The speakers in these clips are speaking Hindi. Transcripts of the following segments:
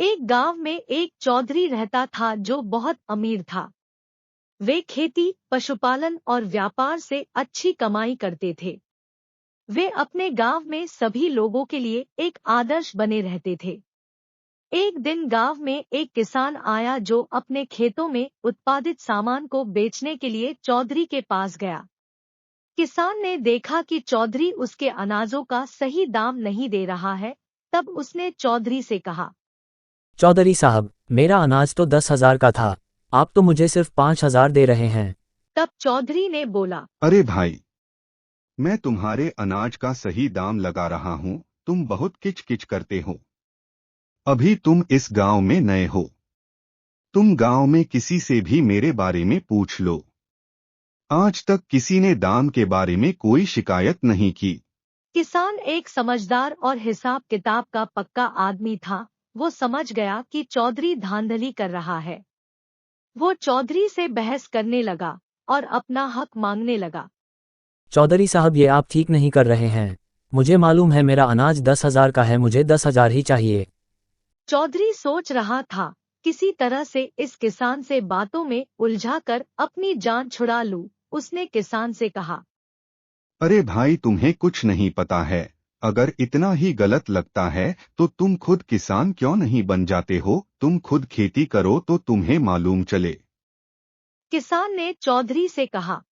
एक गांव में एक चौधरी रहता था जो बहुत अमीर था। वे खेती, पशुपालन और व्यापार से अच्छी कमाई करते थे। वे अपने गांव में सभी लोगों के लिए एक आदर्श बने रहते थे। एक दिन गांव में एक किसान आया जो अपने खेतों में उत्पादित सामान को बेचने के लिए चौधरी के पास गया। किसान ने देखा कि चौधरी उसके अनाजों का सही दाम नहीं दे रहा है, तब उसने चौधरी से कहा, चौधरी साहब, मेरा अनाज तो 10,000 का था, आप तो मुझे सिर्फ 5,000 दे रहे हैं। तब चौधरी ने बोला, अरे भाई, मैं तुम्हारे अनाज का सही दाम लगा रहा हूँ, तुम बहुत किच-किच करते हो। अभी तुम इस गांव में नए हो। तुम गांव में किसी से भी मेरे बारे में पूछ लो। आज तक किसी ने दाम के बारे में कोई शिकायत नहीं की। किसान एक समझदार और हिसाब किताब का पक्का आदमी था। वो समझ गया कि चौधरी धांधली कर रहा है। वो चौधरी से बहस करने लगा और अपना हक मांगने लगा। चौधरी साहब, ये आप ठीक नहीं कर रहे हैं। मुझे मालूम है मेरा अनाज 10,000 का है, मुझे 10,000 ही चाहिए। चौधरी सोच रहा था, किसी तरह से इस किसान से बातों में उलझाकर अपनी जान छुड़ा लूं। उसने किसान से कहा, अरे भाई, तुम्हें कुछ नहीं पता है। अगर इतना ही गलत लगता है तो तुम खुद किसान क्यों नहीं बन जाते हो? तुम खुद खेती करो तो तुम्हें मालूम चले। किसान ने चौधरी से कहा,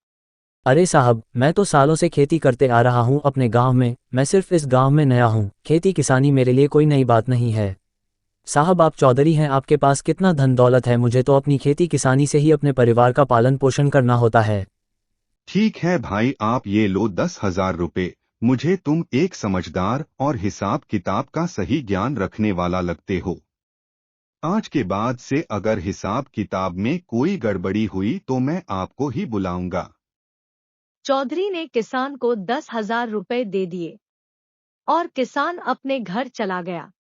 अरे साहब, मैं तो सालों से खेती करते आ रहा हूँ अपने गांव में, मैं सिर्फ इस गांव में नया हूँ, खेती किसानी मेरे लिए कोई नई बात नहीं है। साहब, आप चौधरी हैं, आपके पास कितना धन दौलत है, मुझे तो अपनी खेती किसानी से ही अपने परिवार का पालन पोषण करना होता है। ठीक है भाई, आप ये लो 10,000 रुपए। मुझे तुम एक समझदार और हिसाब किताब का सही ज्ञान रखने वाला लगते हो। आज के बाद से अगर हिसाब किताब में कोई गड़बड़ी हुई तो मैं आपको ही बुलाऊंगा। चौधरी ने किसान को 10,000 रुपए दे दिए और किसान अपने घर चला गया।